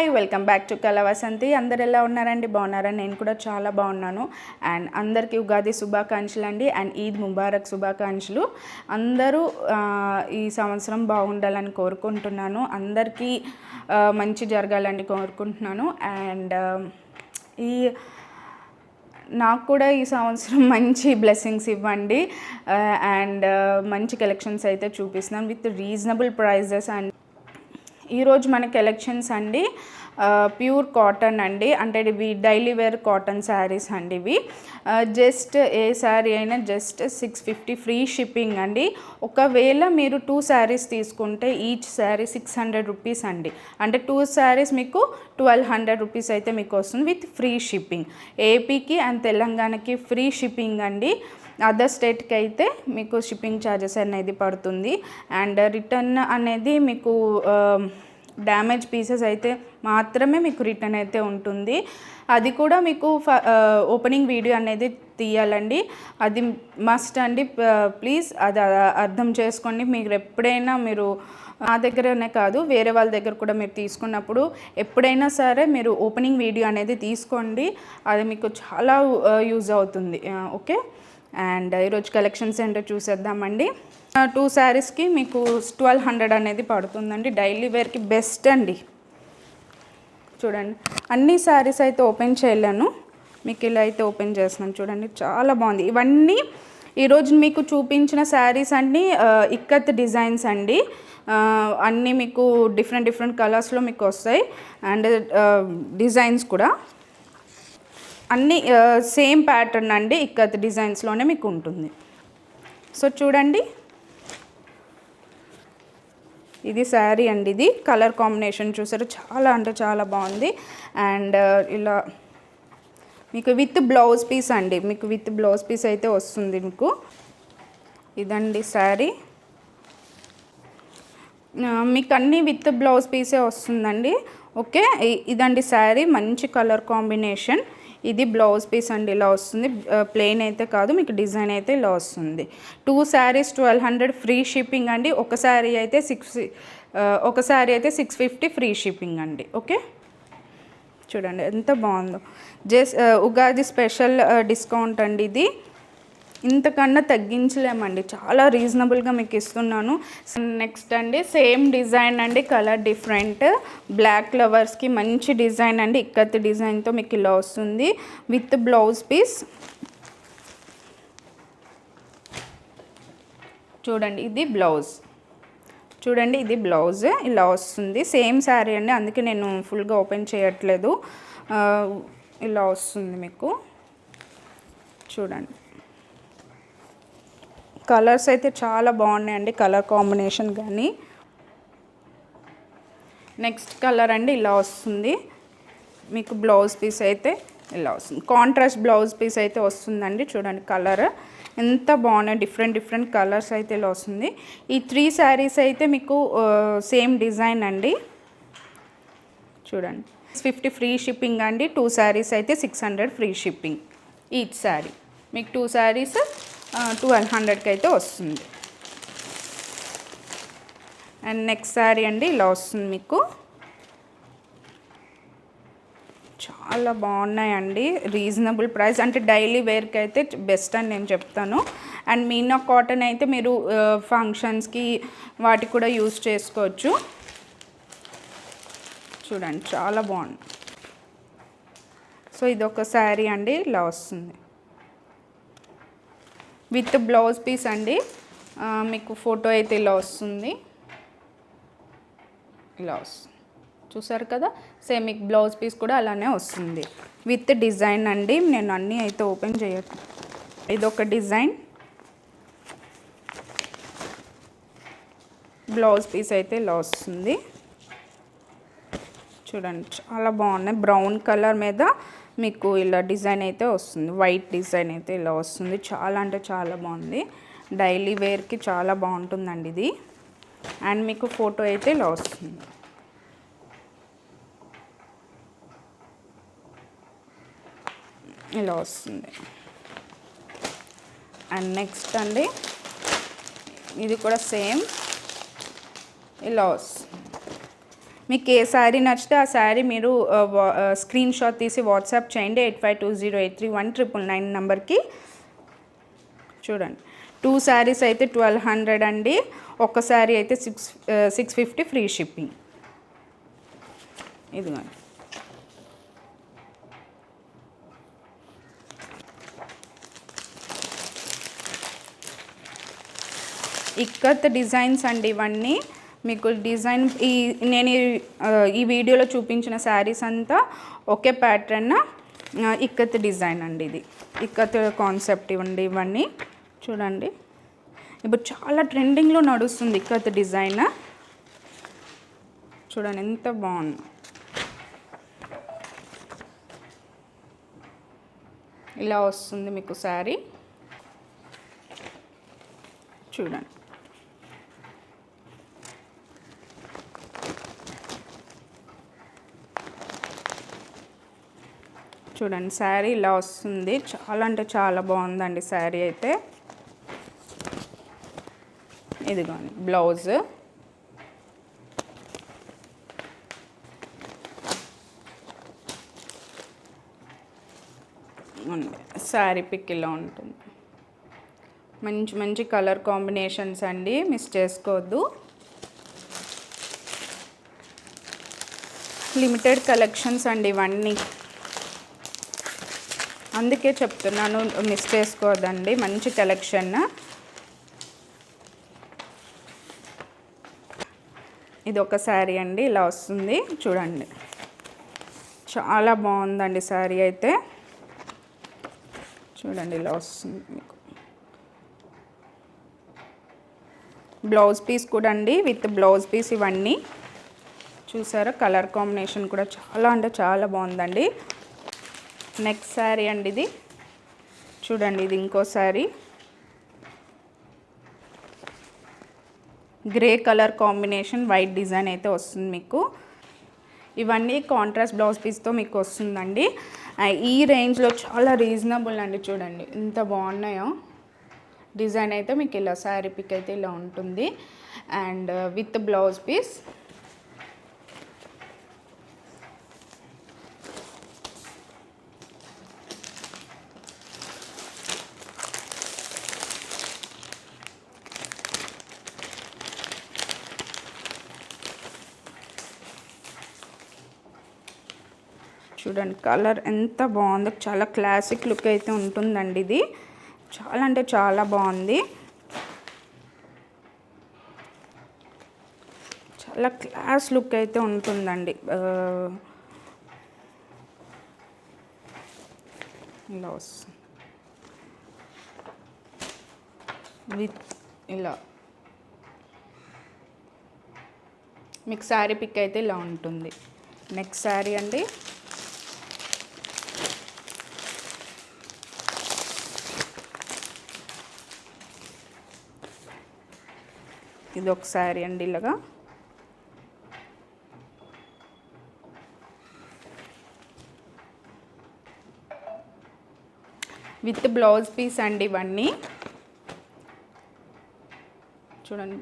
Hi welcome back to కళా వసంతి. అందరు ఎలా ఉన్నారండి? బాగున్నారా? నేను కూడా చాలా బాగున్నాను. అండ్ అందరికీ ఉగాది శుభాకాంక్షలు అండి. అండ్ ఈద్ ముబారక్ శుభాకాంక్షలు. అందరూ ఈ సంవత్సరం బాగుండాలని కోరుకుంటున్నాను. అందరికీ మంచి జరగాలని కోరుకుంటున్నాను. అండ్ ఈ నాకు కూడా ఈ సంవత్సరం మంచి బ్లెస్సింగ్స్ ఇవ్వండి. అండ్ మంచి కలెక్షన్స్ అయితే చూపిస్తున్నాను విత్ రీజనబుల్ ప్రైజెస్. అండ్ ఈరోజు మన కలెక్షన్స్ అండి ప్యూర్ కాటన్ అండి, అంటే ఇవి డైలీ వేర్ కాటన్ శారీస్ అండి. ఇవి జస్ట్ ఏ శారీ అయినా జస్ట్ 650 ఫ్రీ షిప్పింగ్ అండి. ఒకవేళ మీరు 2 శారీస్ తీసుకుంటే ఈచ్ శారీ 600 రూపీస్ అండి. అంటే 2 శారీస్ మీకు 1200 రూపీస్ అయితే మీకు వస్తుంది విత్ ఫ్రీ షిప్పింగ్. ఏపీకి అండ్ తెలంగాణకి ఫ్రీ షిప్పింగ్ అండి. అదర్ స్టేట్కి అయితే మీకు షిప్పింగ్ ఛార్జెస్ అనేది పడుతుంది. అండ్ రిటర్న్ అనేది మీకు డ్యామేజ్ పీసెస్ అయితే మాత్రమే మీకు రిటర్న్ అయితే ఉంటుంది. అది కూడా మీకు ఓపెనింగ్ వీడియో అనేది తీయాలండి, అది మస్ట్ అండి. ప్లీజ్ అది అర్థం చేసుకోండి. మీరు ఎప్పుడైనా మీరు నా దగ్గరనే కాదు వేరే వాళ్ళ దగ్గర కూడా మీరు తీసుకున్నప్పుడు ఎప్పుడైనా సరే మీరు ఓపెనింగ్ వీడియో అనేది తీసుకోండి, అది మీకు చాలా యూజ్ అవుతుంది. ఓకే, అండ్ ఈరోజు కలెక్షన్స్ ఏంటో చూసేద్దామండి. 2 శారీస్కి మీకు 1200 అనేది పడుతుందండి. డైలీ వేర్కి బెస్ట్ అండి. చూడండి, అన్ని శారీస్ అయితే ఓపెన్ చేయలేను, మీకు ఇలా అయితే ఓపెన్ చేస్తున్నాను. చూడండి, చాలా బాగుంది. ఇవన్నీ ఈరోజు మీకు చూపించిన శారీస్ అన్నీ ఇక్కత్ డిజైన్స్ అండి. అన్నీ మీకు డిఫరెంట్ కలర్స్లో మీకు వస్తాయి. అండ్ డిజైన్స్ కూడా అన్నీ సేమ్ ప్యాటర్న్ అండి, ఇక్కత్ డిజైన్స్లోనే మీకు ఉంటుంది. సో చూడండి, ఇది శారీ అండి. ఇది కలర్ కాంబినేషన్ చూసారు, చాలా అంటే చాలా బాగుంది. అండ్ ఇలా మీకు విత్ బ్లౌజ్ పీస్ అండి, మీకు విత్ బ్లౌజ్ పీస్ అయితే వస్తుంది మీకు. ఇదండి శారీ, మీకు అన్నీ విత్ బ్లౌజ్ పీసే వస్తుందండి. ఓకే, ఇదండి శారీ, మంచి కలర్ కాంబినేషన్. ఇది బ్లౌజ్ పీస్ అండి, ఇలా వస్తుంది. ప్లెయిన్ అయితే కాదు, మీకు డిజైన్ అయితే ఇలా వస్తుంది. 2 శారీస్ 1200 ఫ్రీ షిప్పింగ్ అండి. ఒక శారీ అయితే 650 ఫ్రీ షిప్పింగ్ అండి. ఓకే, చూడండి ఎంత బాగుందో. జస్ట్ ఉగాది స్పెషల్ డిస్కౌంట్ అండి ఇది. ఇంతకన్నా తగ్గించలేమండి, చాలా రీజనబుల్గా మీకు ఇస్తున్నాను. నెక్స్ట్ అండి సేమ్ డిజైన్ అండి, కలర్ డిఫరెంట్. బ్లాక్ ఫ్లవర్స్కి మంచి డిజైన్ అండి, ఇక్కత్ డిజైన్తో మీకు ఇలా వస్తుంది విత్ బ్లౌజ్ పీస్. చూడండి, ఇది బ్లౌజ్. చూడండి, ఇది బ్లౌజ్ ఇలా వస్తుంది. సేమ్ శారీ అండి, అందుకే నేను ఫుల్గా ఓపెన్ చేయట్లేదు. ఇలా వస్తుంది మీకు. చూడండి, కలర్స్ అయితే చాలా బాగున్నాయండి, కలర్ కాంబినేషన్ కానీ. నెక్స్ట్ కలర్ అండి, ఇలా వస్తుంది మీకు. బ్లౌజ్ పీస్ అయితే ఇలా వస్తుంది, కాంట్రాస్ట్ బ్లౌజ్ పీస్ అయితే వస్తుందండి. చూడండి కలర్ ఎంత బాగున్నాయి, డిఫరెంట్ కలర్స్ అయితే ఇలా వస్తుంది. ఈ 3 శారీస్ అయితే మీకు సేమ్ డిజైన్ అండి. చూడండి, 650 ఫ్రీ షిప్పింగ్ అండి. 2 శారీస్ అయితే 600 ఫ్రీ షిప్పింగ్ ఈచ్ శారీ. మీకు 2 శారీస్ 1200కి అయితే వస్తుంది. అండ్ నెక్స్ట్ శారీ అండి, ఇలా వస్తుంది మీకు. చాలా బాగున్నాయండి, రీజనబుల్ ప్రైస్. అంటే డైలీ వేర్కి అయితే బెస్ట్ అని నేను చెప్తాను. అండ్ మీనా కాటన్ అయితే మీరు ఫంక్షన్స్కి వాటికి కూడా యూజ్ చేసుకోవచ్చు. చూడండి, చాలా బాగుంది. సో ఇదొక శారీ అండి, ఇలా వస్తుంది విత్ బ్లౌజ్ పీస్ అండి. మీకు ఫోటో అయితే ఇలా వస్తుంది, ఇలా వస్తుంది. చూసారు కదా, సేమ్ మీకు బ్లౌజ్ పీస్ కూడా అలానే వస్తుంది విత్ డిజైన్ అండి. నేను అన్నీ అయితే ఓపెన్ చేయట్లేదు. ఇదొక డిజైన్, బ్లౌజ్ పీస్ అయితే ఇలా వస్తుంది. చూడండి, చాలా బాగున్నాయి. బ్రౌన్ కలర్ మీద మీకు ఇలా డిజైన్ అయితే వస్తుంది, వైట్ డిజైన్ అయితే ఇలా వస్తుంది. చాలా అంటే చాలా బాగుంది, డైలీ వేర్కి చాలా బాగుంటుందండి ఇది. అండ్ మీకు ఫోటో అయితే ఇలా వస్తుంది. ఇలా వస్తుంది. అండ్ నెక్స్ట్ అండి, ఇది కూడా సేమ్ ఇలా వస్తుంది. మీకు ఏ శారీ నచ్చితే ఆ శారీ మీరు స్క్రీన్ షాట్ తీసి వాట్సాప్ చేయండి 8520831999 నెంబర్కి. చూడండి 2 శారీస్ అయితే 1200 అండి, ఒక శారీ అయితే 650 ఫ్రీ షిప్పింగ్. ఇదిగోండి. ఇక్కత్ డిజైన్స్ అండి ఇవన్నీ. మీకు డిజైన్ నేను ఈ వీడియోలో చూపించిన శారీస్ అంతా ఒకే ప్యాటర్న్ ఇక్కత్ డిజైన్ అండి. ఇది ఇక్కత్ కాన్సెప్ట్ ఇవ్వండి. ఇవన్నీ చూడండి, ఇప్పుడు చాలా ట్రెండింగ్లో నడుస్తుంది ఇక్కత్ డిజైన్. చూడండి ఎంత బాగుంది. ఇలా వస్తుంది మీకు శారీ. చూడండి చూడండి శారీ ఇలా వస్తుంది. చాలా అంటే చాలా బాగుందండి శారీ అయితే. ఇదిగోండి బ్లౌజ్. శారీ పిక్ ఇలా ఉంటుంది. మంచి మంచి కలర్ కాంబినేషన్స్ అండి, మిస్ చేసుకోవద్దు. లిమిటెడ్ కలెక్షన్స్ అండి ఇవన్నీ, అందుకే చెప్తున్నాను మిస్ చేసుకోవద్దండి. మంచి కలెక్షన్. ఇది ఒక శారీ అండి, ఇలా వస్తుంది చూడండి. చాలా బాగుందండి శారీ అయితే. చూడండి ఇలా వస్తుంది మీకు. బ్లౌజ్ పీస్ కూడా అండి, విత్ బ్లౌజ్ పీస్ ఇవన్నీ. చూసారా కలర్ కాంబినేషన్ కూడా చాలా అంటే చాలా బాగుందండి. నెక్స్ట్ శారీ అండి ఇది. చూడండి ఇది ఇంకో sari. Grey colour combination white design అయితే వస్తుంది మీకు. ఇవన్నీ కాంట్రాస్ట్ బ్లౌజ్ పీస్తో మీకు వస్తుందండి. ఈ రేంజ్లో చాలా రీజనబుల్ అండి. చూడండి ఎంత బాగున్నాయో. డిజైన్ అయితే మీకు ఇలా శారీ పిక్ అయితే ఇలా ఉంటుంది అండ్ విత్ బ్లౌజ్ పీస్. చూడండి కలర్ ఎంత బాగుందో, చాలా క్లాసిక్ లుక్ అయితే ఉంటుందండి ఇది. చాలా అంటే చాలా బాగుంది. చాలా క్లాస్ లుక్ అయితే ఉంటుందండి. ఇలా వస్తుంది విత్ ఇలా మీకు శారీ పిక్ అయితే ఇలా ఉంటుంది. నెక్స్ట్ శారీ అండి. ఇది ఒక శారీ అండి ఇలాగా. విత్ బ్లౌజ్ పీస్ అండి ఇవన్నీ. చూడండి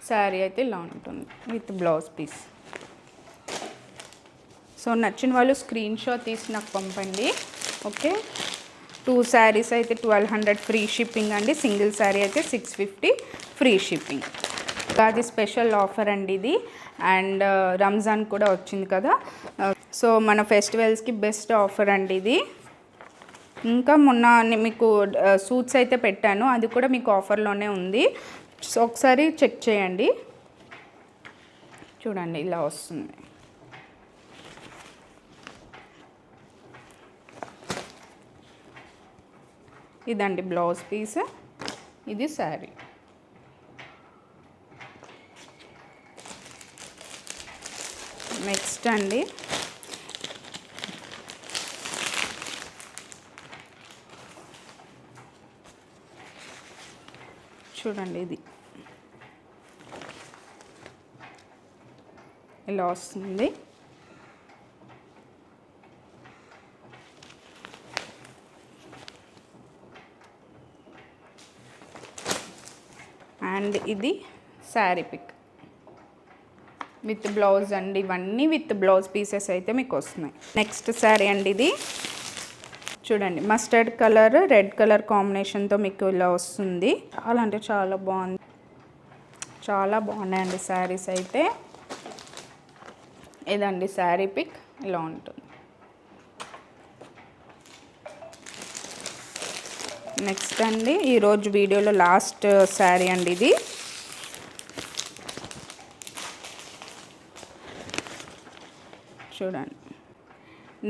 శారీ అయితే ఇలా ఉంటుంది విత్ బ్లౌజ్ పీస్. సో నచ్చిన వాళ్ళు స్క్రీన్ షాట్ తీసి నాకు పంపండి. ఓకే, 2 శారీస్ అయితే 1200 ఫ్రీ షిప్పింగ్ అండి. సింగిల్ శారీ అయితే 650 ఫ్రీ షిప్పింగ్. అది స్పెషల్ ఆఫర్ అండి ఇది. అండ్ రంజాన్ కూడా వచ్చింది కదా, సో మన ఫెస్టివల్స్కి బెస్ట్ ఆఫర్ అండి ఇది. ఇంకా మొన్న మీకు సూట్స్ అయితే పెట్టాను, అది కూడా మీకు ఆఫర్లోనే ఉంది. సో ఒకసారి చెక్ చేయండి. చూడండి ఇలా వస్తుంది. ఇదండి బ్లౌజ్ పీస్, ఇది శారీ. నెక్స్ట్ అండి చూడండి ఇది ఇలా వస్తుంది. అండ్ ఇది శారీ పిక్. విత్ బ్లౌజ్ అండి, ఇవన్నీ విత్ బ్లౌజ్ పీసెస్ అయితే మీకు వస్తున్నాయి. నెక్స్ట్ శారీ అండి, ఇది చూడండి మస్టర్డ్ కలర్ రెడ్ కలర్ కాంబినేషన్తో మీకు ఇలా వస్తుంది. చాలా అంటే చాలా బాగుంది, చాలా బాగున్నాయండి శారీస్ అయితే. ఇదండి శారీ పిక్, ఇలా ఉంటుంది. నెక్స్ట్ అండి, ఈరోజు వీడియోలో లాస్ట్ శారీ అండి, ఇది చూడండి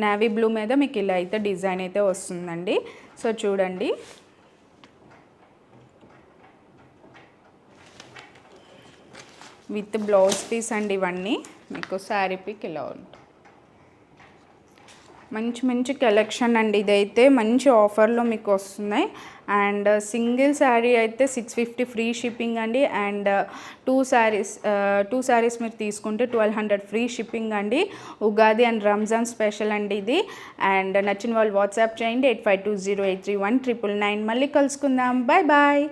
నేవీ బ్లూ మీద మీకు ఇలా అయితే డిజైన్ అయితే వస్తుందండి. సో చూడండి విత్ బ్లౌజ్ పీస్ అండి, ఇవన్నీ మీకు శారీ పిక్ ఇలా ఉంటుంది. మంచి మంచి కలెక్షన్ అండి, ఇదైతే మంచి ఆఫర్లో మీకు వస్తున్నాయి. అండ్ సింగిల్ శారీ అయితే 650 ఫ్రీ షిప్పింగ్ అండి. అండ్ టూ శారీస్ మీరు తీసుకుంటే 1200 ఫ్రీ షిప్పింగ్ అండి. ఉగాది అండ్ రంజాన్ స్పెషల్ అండి ఇది. అండ్ నచ్చిన వాళ్ళు వాట్సాప్ చేయండి 8520831999. మళ్ళీ కలుసుకుందాం, బాయ్ బాయ్.